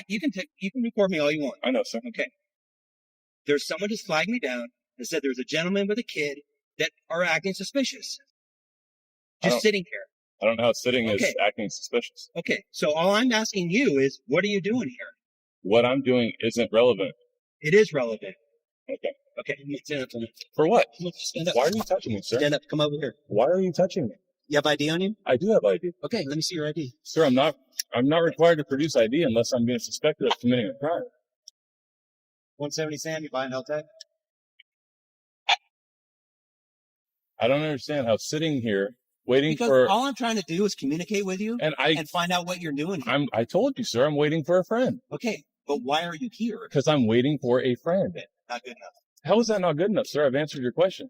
You can record me all you want. I know, sir. Okay. There's someone just flagged me down and said there's a gentleman with a kid that are acting suspicious. Just sitting here. I don't know how sitting is acting suspicious. Okay. So all I'm asking you is, what are you doing here? What I'm doing isn't relevant. It is relevant. Okay. Okay. Stand up. For what? Stand up. Why are you touching me, sir? Stand up. Come over here. Why are you touching me? You have ID on you? I do have ID. Okay. Let me see your ID. Sir, I'm not required to produce ID unless I'm being suspected of committing a crime. 170 Sam, you buying LTAC? I don't understand how sitting here waiting because all I'm trying to do is communicate with you and find out what you're doing here. I told you, sir, I'm waiting for a friend. Okay, but why are you here? Because I'm waiting for a friend. Not good enough. How is that not good enough, sir? I've answered your question.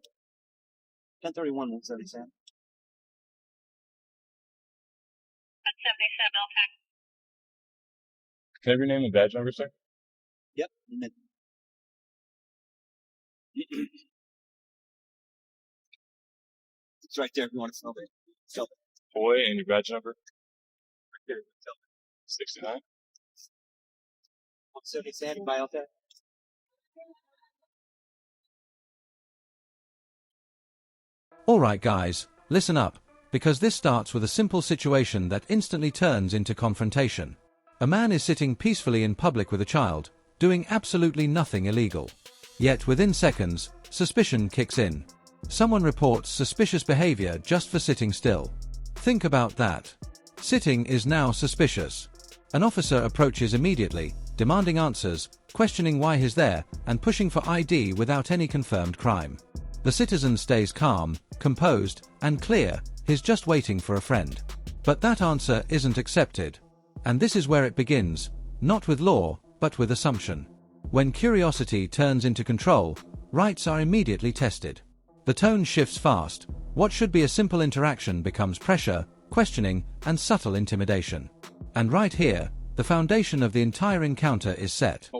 1031, 170 Sam. 170 Sam, LTAC. Can I have your name and badge number, sir? Yep. It's right there if you want to smell it. Smell it. Boy, and your badge number? Right there. 69. 170 Sam, you buy LTAC? Alright guys, listen up, because this starts with a simple situation that instantly turns into confrontation. A man is sitting peacefully in public with a child, doing absolutely nothing illegal. Yet within seconds, suspicion kicks in. Someone reports suspicious behavior just for sitting still. Think about that. Sitting is now suspicious. An officer approaches immediately, demanding answers, questioning why he's there, and pushing for ID without any confirmed crime. The citizen stays calm, composed, and clear, he's just waiting for a friend. But that answer isn't accepted. And this is where it begins, not with law, but with assumption. When curiosity turns into control, rights are immediately tested. The tone shifts fast. What should be a simple interaction becomes pressure, questioning, and subtle intimidation. And right here, the foundation of the entire encounter is set.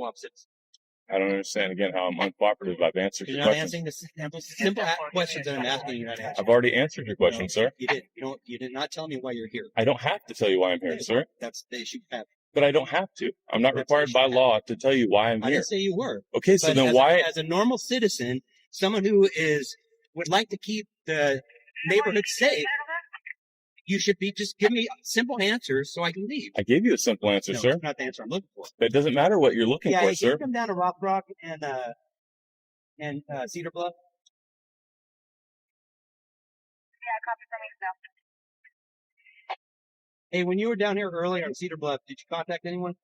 I don't understand again how I'm uncooperative. I've answered your question. You're not question. answering the simple questions that I'm asking you. I've already answered your question, sir. You did. You did not tell me why you're here. I don't have to tell you why I'm here, sir. That's the issue you have. But I don't have to. I'm not required by law to tell you why I'm here. I didn't say you were. Okay, so then why? As a normal citizen, someone who would like to keep the neighborhood safe, you should just give me simple answers so I can leave. I gave you a simple answer, sir. That's not the answer I'm looking for. That doesn't matter what you're looking for, sir. Yeah, come down to Rock and Cedar Bluff. Yeah, copy from me, so. Hey, when you were down here earlier on Cedar Bluff, did you contact anyone?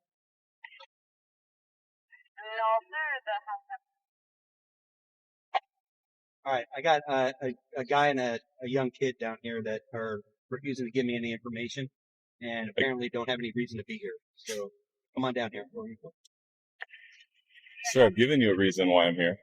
No, sir. All right, I got a guy and a young kid down here that are refusing to give me any information, and apparently don't have any reason to be here. So come on down here. Sir, I've given you a reason why I'm here.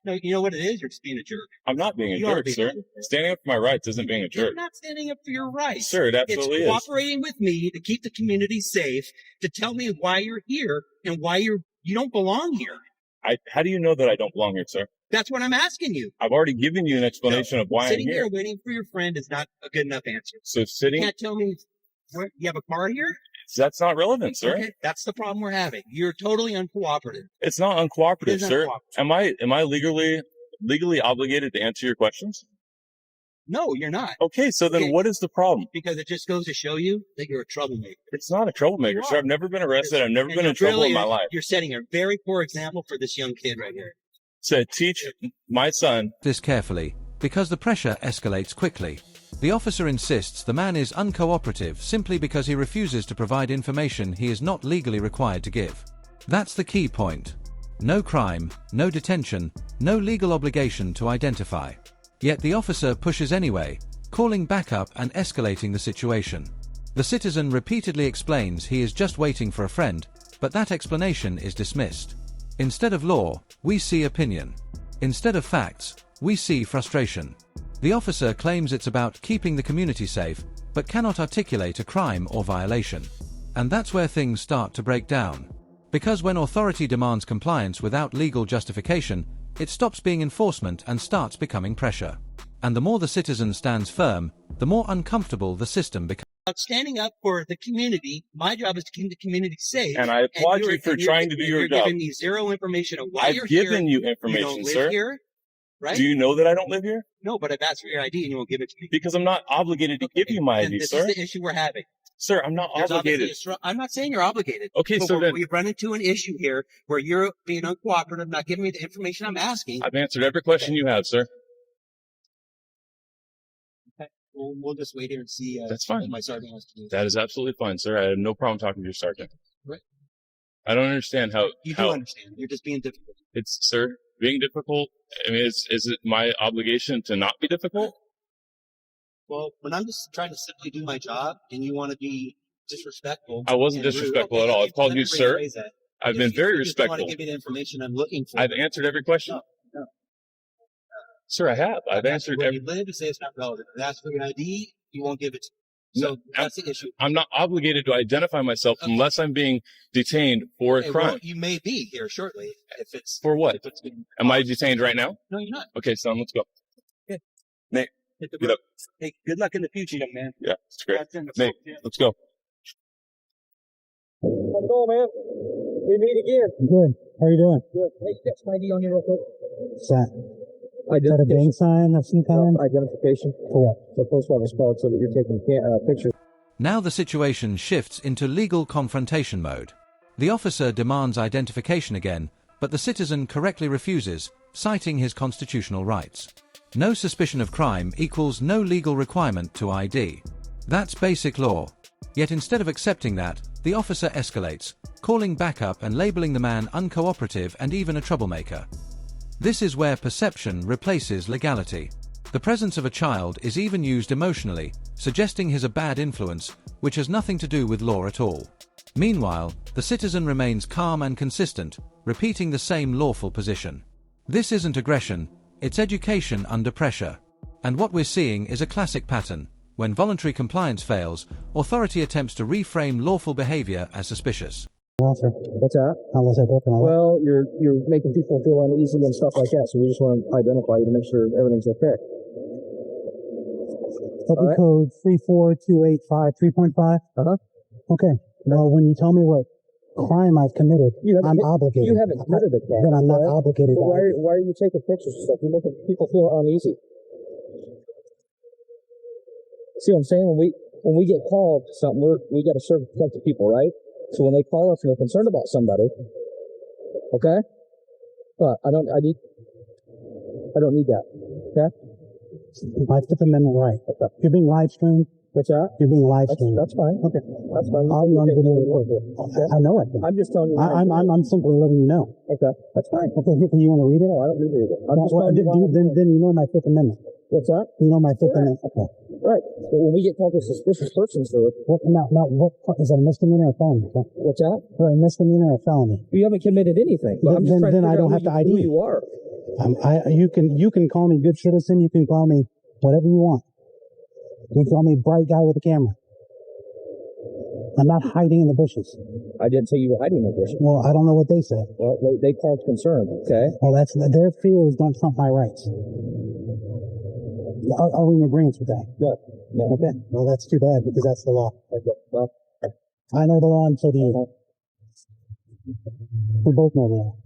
No, you know what it is? You're just being a jerk. I'm not being a jerk, sir. Standing up for my rights isn't being a jerk. You're not standing up for your rights. Sir, it absolutely is. It's cooperating with me to keep the community safe, to tell me why you're here and why you don't belong here. How do you know that I don't belong here, sir? That's what I'm asking you. I've already given you an explanation of why I'm here. Sitting here waiting for your friend is not a good enough answer. So sitting... You can't tell me you have a car here? That's not relevant, sir. Okay, that's the problem we're having. You're totally uncooperative. It's not uncooperative, sir. Am I legally obligated to answer your questions? No, you're not. Okay, so then what is the problem? Because it just goes to show you that you're a troublemaker. It's not a troublemaker, sir. I've never been arrested. I've never been in trouble in my life. You're setting a very poor example for this young kid right here. To teach my son this carefully, because the pressure escalates quickly. The officer insists the man is uncooperative simply because he refuses to provide information he is not legally required to give. That's the key point. No crime, no detention, no legal obligation to identify. Yet the officer pushes anyway, calling backup and escalating the situation. The citizen repeatedly explains he is just waiting for a friend, but that explanation is dismissed. Instead of law, we see opinion. Instead of facts, we see frustration. The officer claims it's about keeping the community safe, but cannot articulate a crime or violation. And that's where things start to break down. Because when authority demands compliance without legal justification, it stops being enforcement and starts becoming pressure. And the more the citizen stands firm, the more uncomfortable the system becomes. about standing up for the community. My job is to keep the community safe. And I applaud you for trying to do your job. You're giving me zero information of why you're I've here. given you You information, don't live sir. here, right? Do you know that I don't live here? No, but I've asked for your ID and you won't give it to me. Because I'm not obligated to give you my ID, This sir. is the issue we're having. Sir, I'm not There's obligated. I'm not saying you're obligated. Okay, but so then we've run into an issue here where you're being uncooperative, not giving me the information I'm asking. I've answered every question you have, sir. Okay. We'll just wait here and see. That's fine. What my sergeant wants to do. That is absolutely fine, sir. I have no problem talking to your sergeant. Right. I don't understand how You do understand. You're just being difficult. it's, sir, being difficult. I mean, is it my obligation to not be difficult? Well, when I'm just trying to simply do my job and you want to be disrespectful. I wasn't and rude, disrespectful okay, at all. I've called let me you sir. rephrase that. I've If been you very just want respectful. to give me the information I'm looking for. I've answered every question. No. Sir, I have. I've answered where every. you live, you say it's not relevant. If I ask for your ID, you won't give it to me. So No, that's the issue. I'm not obligated to identify myself unless I'm being detained for a Okay, crime. well, you may be here shortly if it's For what? if it's been, Am I detained right now? No, you're not. Okay, son, let's go. Nate, Hit the get road. up. Hey, good luck in the future, young man. Yeah, it's great. That's in the Nate, yeah. let's go. How's it going, man? We meet again. Good. How are you doing? Good. Hey, get some ID on you real quick. What's that? Is that a gang sign of some kind? Identification. For what? The post office card so that you're taking pictures. Now the situation shifts into legal confrontation mode. The officer demands identification again, but the citizen correctly refuses, citing his constitutional rights. No suspicion of crime equals no legal requirement to ID. That's basic law. Yet instead of accepting that, the officer escalates, calling backup and labeling the man uncooperative and even a troublemaker. This is where perception replaces legality. The presence of a child is even used emotionally, suggesting he's a bad influence, which has nothing to do with law at all. Meanwhile, the citizen remains calm and consistent, repeating the same lawful position. This isn't aggression, it's education under pressure. And what we're seeing is a classic pattern. When voluntary compliance fails, authority attempts to reframe lawful behavior as suspicious. What's that? How was I broken out? Well, you're making people feel uneasy and stuff like that, so we just want to identify you to make sure everything's okay. Copy right. code 34285 3.5. Okay. Well, when you tell me what crime I've committed, I'm obligated. You haven't committed a crime. Then I'm not obligated. Well, why are you taking pictures and stuff? You're making people feel uneasy. See what I'm saying? When we get called to something, we got to serve protect the people, right? So when they call us and they're concerned about somebody, okay? But I don't need that. Okay? My Fifth Amendment right. Okay. You're being live streamed. What's that? You're being live streamed. That's fine. Okay. That's fine. I'm I know it. I'm just telling you. I'm simply letting you know. Okay. That's fine. Okay. You want to read it? No, I don't need to read it. Then you know my Fifth Amendment. What's that? You know my Fifth Amendment. Okay. Right. But when we get called to suspicious persons, though. What is that, a misdemeanor or a felony? Okay. What's that? For a misdemeanor or a felony? You haven't committed anything. But I'm just trying to I figure don't out have to ID who you are. You can call me good citizen. You can call me whatever you want. You can call me bright guy with a camera. I'm not hiding in the bushes. I didn't say you were hiding in the bushes. Well, I don't know what they said. Well, they called concern. Okay. Well, that's their fears don't trump my rights. Are we in agreement with that? No. Okay. Well, that's too bad because that's the law. Well, I know the law and so do you. We both know the law.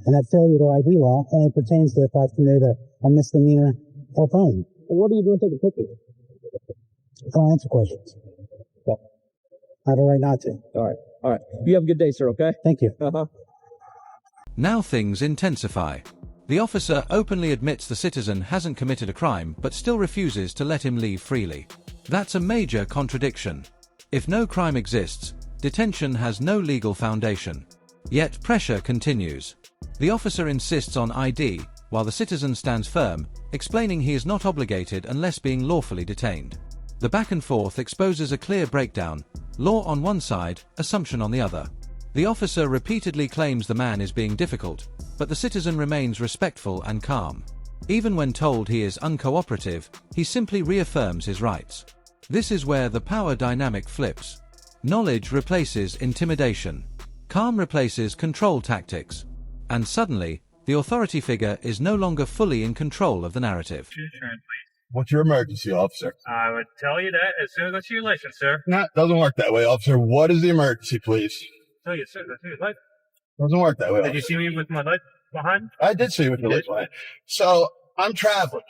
And that failure to ID law only pertains to if I've committed a misdemeanor or felony. what are you doing taking pictures? I'll answer questions. Okay. I have a right not to. All right. You have a good day, sir, okay? Thank you. Now things intensify. The officer openly admits the citizen hasn't committed a crime but still refuses to let him leave freely. That's a major contradiction. If no crime exists, detention has no legal foundation. Yet pressure continues. The officer insists on ID, while the citizen stands firm, explaining he is not obligated unless being lawfully detained. The back and forth exposes a clear breakdown, law on one side, assumption on the other. The officer repeatedly claims the man is being difficult, but the citizen remains respectful and calm. Even when told he is uncooperative, he simply reaffirms his rights. This is where the power dynamic flips. Knowledge replaces intimidation. Calm replaces control tactics. And suddenly, the authority figure is no longer fully in control of the narrative. What's your emergency, officer? I would tell you that as soon as I see your license, sir. No, doesn't work that way, officer. What is the emergency, please? Tell you, sir, as soon as I see your license. Doesn't work that way, Did you officer. see me with my light behind? I did see you with your lights behind. So, I'm traveling.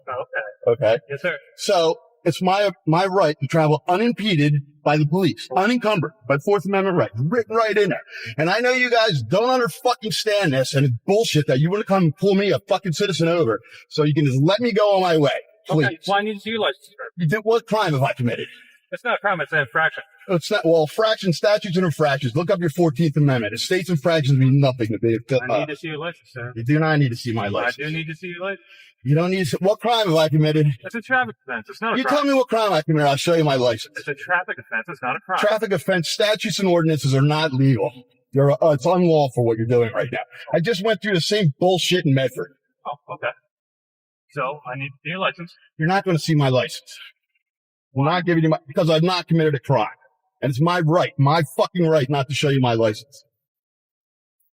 Oh, okay. Okay? Yes, sir. So, it's my right to travel unimpeded by the police, unencumbered by Fourth Amendment right, written right in there. And I know you guys don't fucking stand this, and it's bullshit that you want to come and pull me, a fucking citizen, over, so you can just let me go on my way, please. Okay. Well, I need to see your license, sir. You did, what crime have I committed? It's not a crime, it's an infraction. It's not, well, statutes and infractions. Look up your 14th Amendment. States infractions mean nothing to me. I need to see your license, sir. You do not need to see my license. I do need to see your license. You don't need to. What crime have I committed? It's a traffic offense. It's not a You crime. tell me what crime I committed. I'll show you my license. It's a traffic offense. It's not a crime. Traffic offense statutes and ordinances are not legal. It's unlawful what you're doing right now. I just went through the same bullshit in Medford. Oh, okay. So I need to see your license. You're not going to see my license. I'm not giving you because I've not committed a crime. And it's my right, my fucking right not to show you my license.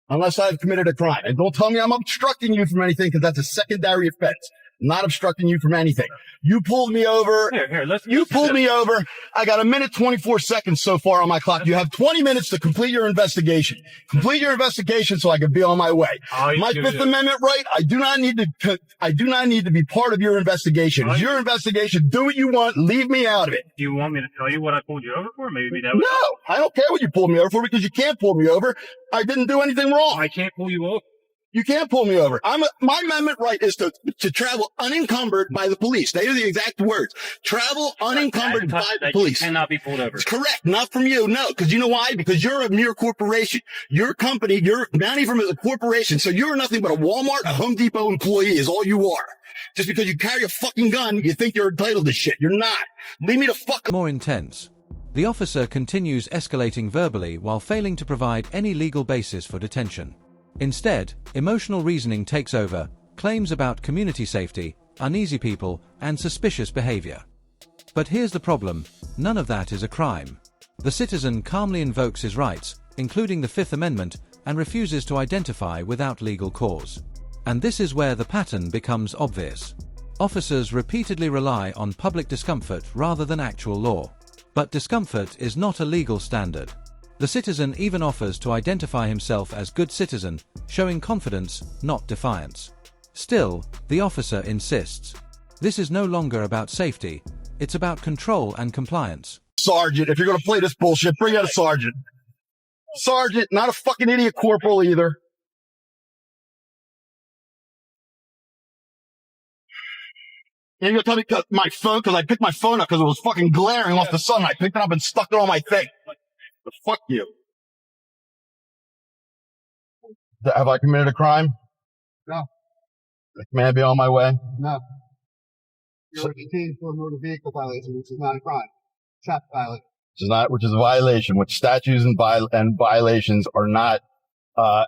Unless I've committed a crime. And don't tell me I'm obstructing you from anything, because that's a secondary offense. Not obstructing you from anything. You pulled me over. You pulled me over. I got 1 minute 24 seconds so far on my clock. You have 20 minutes to complete your investigation. Complete your investigation so I can be on my way. My Fifth Amendment right, I do not need to be part of your investigation. It's your investigation. Do what you want. Leave me out of it. Do you want me to tell you what I pulled you over for? Maybe that would... No, I don't care what you pulled me over for, because you can't pull me over. I didn't do anything wrong. I can't pull you over. You can't pull me over. My amendment right is to travel unencumbered by the police. They are the exact words. Travel unencumbered by the police. You cannot be pulled over. It's correct. Not from you. No. Because you know why? Because you're a mere corporation. Your company, you're not even a corporation. So you're nothing but a Walmart, a Home Depot employee is all you are. Just because you carry a fucking gun, you think you're entitled to shit. You're not. Leave me the fuck. More intense. The officer continues escalating verbally while failing to provide any legal basis for detention. Instead, emotional reasoning takes over, claims about community safety, uneasy people, and suspicious behavior. But here's the problem: none of that is a crime. The citizen calmly invokes his rights, including the Fifth Amendment, and refuses to identify without legal cause. And this is where the pattern becomes obvious. Officers repeatedly rely on public discomfort rather than actual law. But discomfort is not a legal standard. The citizen even offers to identify himself as good citizen, showing confidence, not defiance. Still, the officer insists. This is no longer about safety, it's about control and compliance. Sergeant, if you're going to play this bullshit, bring out a sergeant. Sergeant, not a fucking idiot corporal either. And you're going to tell me my phone, because I picked my phone up because it was fucking glaring off the sun. I picked it up and stuck it on my thing. But fuck you. Have I committed a crime? No. May I be on my way? No. You're detained for a motor vehicle violation, which is not a crime. Traffic violation. Which is a violation, which statutes and violations are not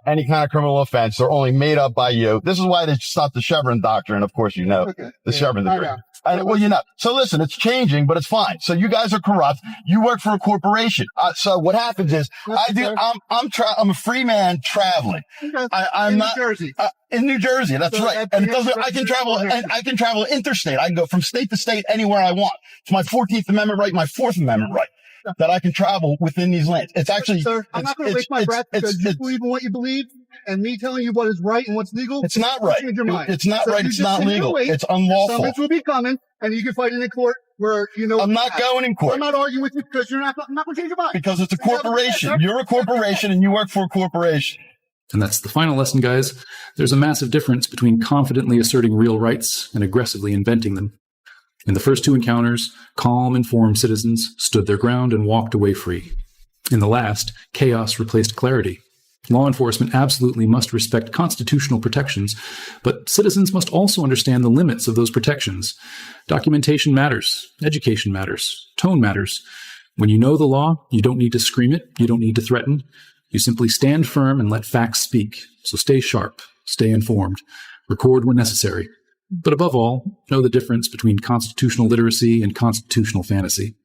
any kind of criminal offense. They're only made up by you. This is why they stopped the Chevron doctrine. Of course, you know the Chevron doctrine. Well, you know. So listen, it's changing, but it's fine. So you guys are corrupt. You work for a corporation. So what happens is I'm a free man traveling. I'm in not New Jersey. In New Jersey. That's right. And it doesn't, I can travel interstate. I can go from state to state anywhere I want. It's my 14th Amendment right, my 4th Amendment right. That I can travel within these lands. It's actually, sir, I'm not going to waste my breath because you believe in what you believe, and me telling you what is right and what's legal. It's not right. Change your mind. It's not right. It's not legal. It's unlawful. Summons will be coming, and you can fight in the court where you know. I'm not going in court. I'm not arguing with you because I'm not going to change your mind. Because it's a corporation. You're a corporation, and you work for a corporation. And that's the final lesson, guys. There's a massive difference between confidently asserting real rights and aggressively inventing them. In the first two encounters, calm, informed citizens stood their ground and walked away free. In the last, chaos replaced clarity. Law enforcement absolutely must respect constitutional protections, but citizens must also understand the limits of those protections. Documentation matters. Education matters. Tone matters. When you know the law, you don't need to scream it. You don't need to threaten. You simply stand firm and let facts speak. So stay sharp. Stay informed. Record when necessary. But above all, know the difference between constitutional literacy and constitutional fantasy.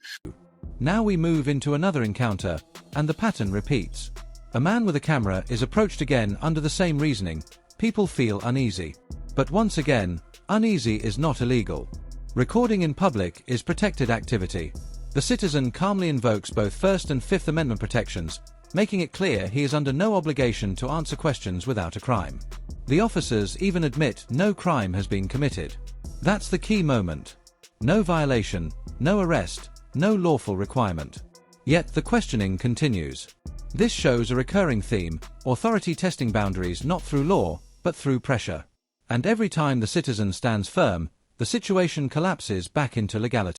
Now we move into another encounter, and the pattern repeats. A man with a camera is approached again under the same reasoning. People feel uneasy. But once again, uneasy is not illegal. Recording in public is protected activity. The citizen calmly invokes both First and Fifth Amendment protections, making it clear he is under no obligation to answer questions without a crime. The officers even admit no crime has been committed. That's the key moment. No violation, no arrest, no lawful requirement. Yet the questioning continues. This shows a recurring theme: authority testing boundaries not through law, but through pressure. And every time the citizen stands firm, the situation collapses back into legality.